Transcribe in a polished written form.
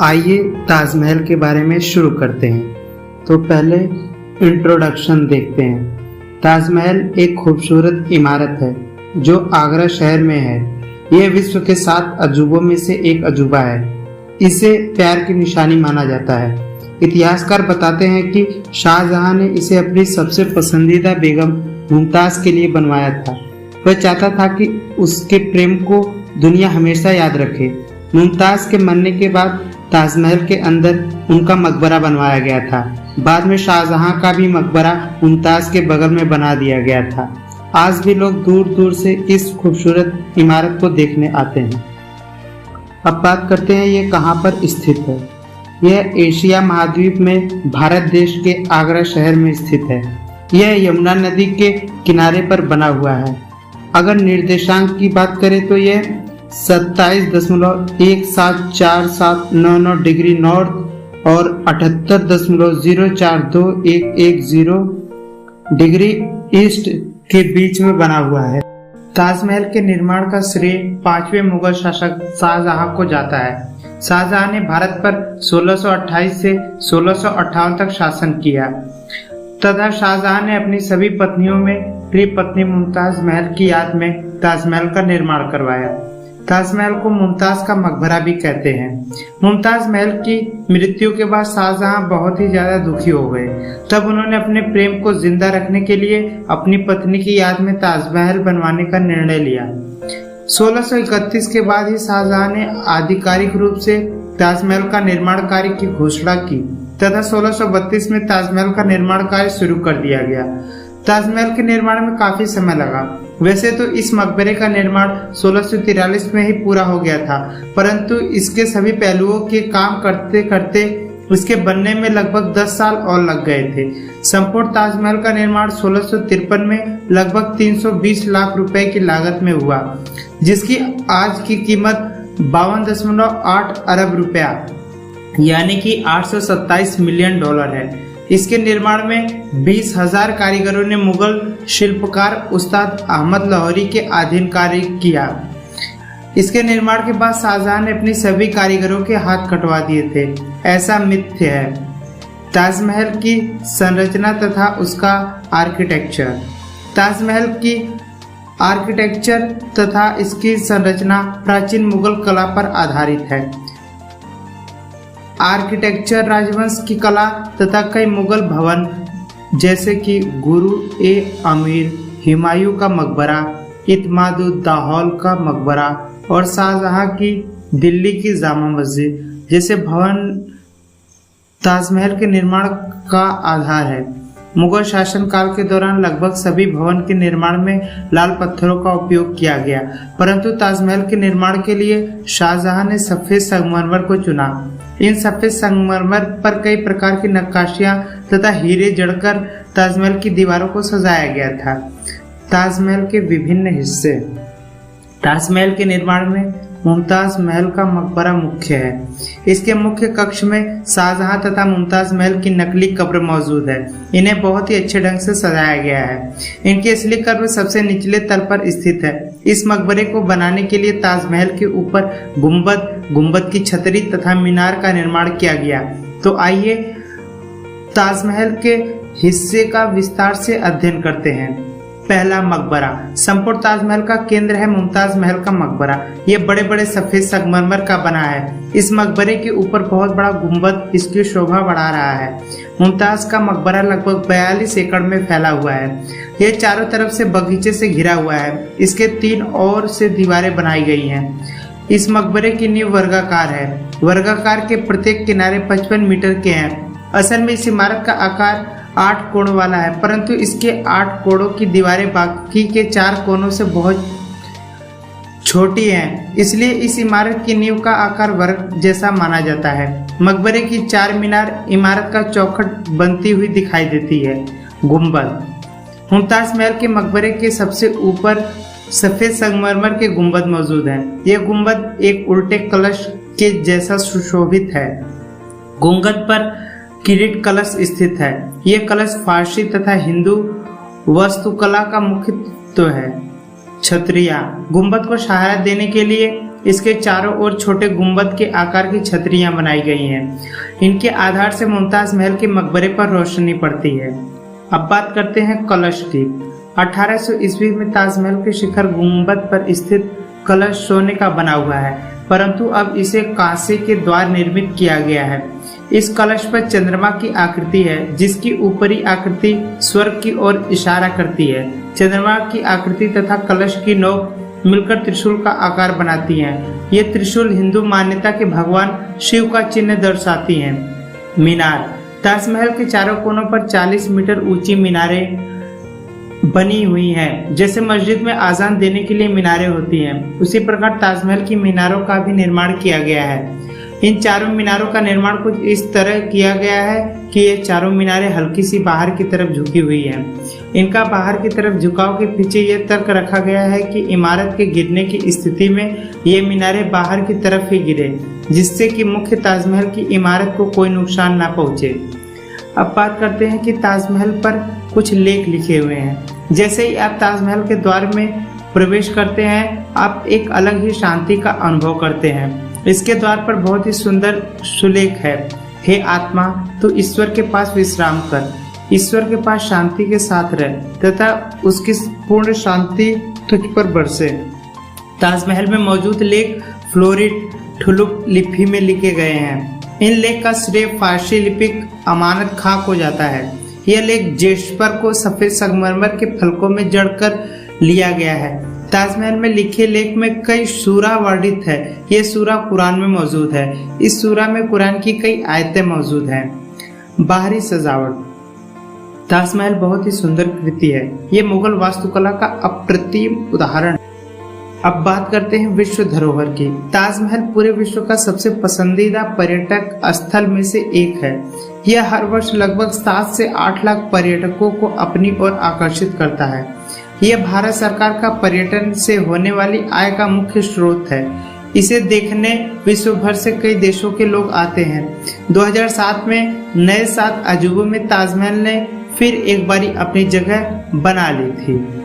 आइए ताजमहल के बारे में शुरू करते हैं। तो पहले इंट्रोडक्शन देखते हैं। ताजमहल एक खूबसूरत इमारत है जो आगरा शहर में है। यह विश्व के 7 अजूबों में से एक अजूबा है। इसे प्यार की निशानी माना जाता है। इतिहासकार बताते हैं कि शाहजहां ने इसे अपनी सबसे पसंदीदा बेगम मुमताज के लिए बनवाया था। वह चाहता था कि उसके प्रेम को दुनिया हमेशा याद रखे। मुमताज के मरने के बाद ताजमहल के अंदर उनका मकबरा बनवाया गया था। बाद में शाहजहां का भी मकबरा मुमताज के बगल में बना दिया गया था। आज भी लोग दूर दूर से इस खूबसूरत इमारत को देखने आते हैं। अब बात करते हैं ये कहाँ पर स्थित है। यह एशिया महाद्वीप में भारत देश के आगरा शहर में स्थित है। यह यमुना नदी के किनारे पर बना हुआ है। अगर निर्देशांक की बात करें तो यह 27.174799 डिग्री नॉर्थ और 78.042110 डिग्री ईस्ट के बीच में बना हुआ है। ताजमहल के निर्माण का श्रेय 5वें मुगल शासक शाहजहां को जाता है। शाहजहां ने भारत पर 1628 से 1658 तक शासन किया तथा शाहजहां ने अपनी सभी पत्नियों में प्रिय पत्नी मुमताज महल की याद में ताजमहल का निर्माण करवाया। ताजमहल को मुमताज का मकबरा भी कहते हैं। मुमताज महल की मृत्यु के बाद शाहजहां बहुत ही ज्यादा दुखी हो गए। तब उन्होंने अपने प्रेम को जिंदा रखने के लिए अपनी पत्नी की याद में ताजमहल बनवाने का निर्णय लिया। 1631 के बाद ही शाहजहां ने आधिकारिक रूप से ताजमहल का निर्माण कार्य की घोषणा की तथा 1632 में ताजमहल का निर्माण कार्य शुरू कर दिया गया। ताजमहल के निर्माण में काफी समय लगा। वैसे तो इस मकबरे का निर्माण 1643 में ही पूरा हो गया था, परंतु इसके सभी पहलुओं के काम करते करते इसके बनने में लगभग 10 साल और लग गए थे। संपूर्ण ताजमहल का निर्माण 1653 में लगभग 320 लाख रुपए की लागत में हुआ, जिसकी आज की कीमत 52.8 अरब रुपया यानी कि 827 मिलियन डॉलर है। इसके निर्माण में 20,000 कारीगरों ने मुगल शिल्पकार उस्ताद अहमद लाहौरी के अधीन कार्य किया। इसके निर्माण के बाद शाहजहां ने अपनी सभी कारीगरों के हाथ कटवा दिए थे, ऐसा मिथ्य है। ताजमहल की संरचना तथा उसका आर्किटेक्चर। ताजमहल की आर्किटेक्चर तथा इसकी संरचना प्राचीन मुगल कला पर आधारित है। आर्किटेक्चर राजवंश की कला तथा कई मुगल भवन जैसे कि गुरु-ए-अमीर, हुमायूं का मकबरा, इत्मादुद्दौला का मकबरा और शाहजहां की दिल्ली की जामा मस्जिद जैसे भवन ताजमहल के निर्माण का आधार है। मुगल शासन काल के दौरान लगभग सभी भवन के निर्माण में लाल पत्थरों का उपयोग किया गया, परंतु ताजमहल के निर्माण के लिए शाहजहां ने सफेद संगमरमर को चुना। इन सफेद संगमरमर पर कई प्रकार की नक्काशियां तथा हीरे जड़कर ताजमहल की दीवारों को सजाया गया था। ताजमहल के विभिन्न हिस्से। ताजमहल के निर्माण में मुमताज महल का मकबरा मुख्य है। इसके मुख्य कक्ष में शाहजहां तथा मुमताज महल की नकली कब्र मौजूद है। इन्हें बहुत ही अच्छे ढंग से सजाया गया है। इनकी असली कब्र सबसे निचले तल पर स्थित है। इस मकबरे को बनाने के लिए ताजमहल के ऊपर गुंबद की छतरी तथा मीनार का निर्माण किया गया। तो आइए ताजमहल के हिस्से का विस्तार से अध्ययन करते हैं। पहला, मकबरा। संपूर्ण ताजमहल का केंद्र है मुमताज महल का मकबरा। यह बड़े बड़े सफेद संगमरमर का बना है। इस मकबरे के ऊपर बहुत बड़ा गुंबद इसकी शोभा बढ़ा रहा है। मुमताज का मकबरा लगभग 42 एकड़ में फैला हुआ है। यह चारों तरफ से बगीचे से घिरा हुआ है। इसके 3 ओर से दीवारें बनाई गई हैं। इस मकबरे की नींव वर्गाकार है। वर्गाकार के प्रत्येक किनारे 55 मीटर के हैं। असल में इस इमारत का आकार 8 कोणों वाला है, परंतु इसके 8 कोणों की दीवारें बाकी के 4 कोणों से बहुत छोटी हैं, इसलिए इस इमारत की नींव का आकार वर्ग जैसा माना जाता है। मकबरे की 4 मीनार इमारत का चौखट बनती हुई दिखाई देती है। गुंबद। मुमताज महल के मकबरे के सबसे ऊपर सफेद संगमरमर के गुंबद मौजूद हैं। यह गुंबद एक उल्टे कलश के जैसा सुशोभित है। गुंबद पर किरीट कलश स्थित है। यह कलश फारसी तथा हिंदू वास्तुकला का मुख्य तत्व है। छतरियां। गुंबद को सहायता देने के लिए इसके चारों ओर छोटे गुंबद के आकार की छतरियां बनाई गई हैं। इनके आधार से मुमताज महल के मकबरे पर रोशनी पड़ती है। अब बात करते हैं कलश की। 1800 ईस्वी में ताजमहल के शिखर गुंबद पर स्थित कलश सोने का बना हुआ है, परंतु अब इसे कांसे के द्वारा निर्मित किया गया है। इस कलश पर चंद्रमा की आकृति है, जिसकी ऊपरी आकृति स्वर्ग की ओर इशारा करती है। चंद्रमा की आकृति तथा कलश की नोक मिलकर त्रिशूल का आकार बनाती हैं। ये त्रिशूल हिंदू मान्यता के भगवान शिव का चिन्ह दर्शाती हैं। मीनार। ताजमहल के चारों कोनों पर 40 मीटर ऊंची मीनारें बनी हुई हैं। जैसे मस्जिद में आजान देने के लिए मीनारें होती हैं, उसी प्रकार ताजमहल की मीनारों का भी निर्माण किया गया है। इन चारों मीनारों का निर्माण कुछ इस तरह किया गया है कि ये चारों मीनारें हल्की सी बाहर की तरफ झुकी हुई हैं। इनका बाहर की तरफ झुकाव के पीछे यह तर्क रखा गया है कि इमारत के गिरने की स्थिति में ये मीनारें बाहर की तरफ ही गिरे, जिससे कि मुख्य ताजमहल की इमारत को कोई नुकसान ना पहुंचे। अब बात करते हैं कि ताजमहल पर कुछ लेख लिखे हुए हैं। जैसे ही आप ताजमहल के द्वार में प्रवेश करते हैं, आप एक अलग ही शांति का अनुभव करते हैं। इसके द्वार पर बहुत ही सुंदर सुलेख है। हे आत्मा, तू ईश्वर के पास विश्राम कर, ईश्वर के पास शांति के साथ रह तथा उसकी पूर्ण शांति तुझ पर बरसे। ताजमहल में मौजूद लेख फ्लोरिड ठुलुप लिपि में लिखे गए हैं। इन लेख का श्रेय फारसी लिपिक अमानत खां को जाता है। यह लेख जेस्पर को सफेद संगमरमर के फलकों में जड़कर लिया गया है। ताजमहल में लिखे लेख में कई सूरा वर्णित है। ये सूरा कुरान में मौजूद है। इस सूरा में कुरान की कई आयतें मौजूद हैं। बाहरी सजावट। ताजमहल बहुत ही सुंदर कृति है। ये मुगल वास्तुकला का अप्रतिम उदाहरण है। अब बात करते हैं विश्व धरोहर की। ताजमहल पूरे विश्व का सबसे पसंदीदा पर्यटक स्थल में से एक है। यह हर वर्ष लगभग 7 से 8 लाख पर्यटकों को अपनी ओर आकर्षित करता है। यह भारत सरकार का पर्यटन से होने वाली आय का मुख्य स्रोत है। इसे देखने विश्व भर से कई देशों के लोग आते हैं। 2007 में नए 7 अजूबों में ताजमहल ने फिर एक बारी अपनी जगह बना ली थी।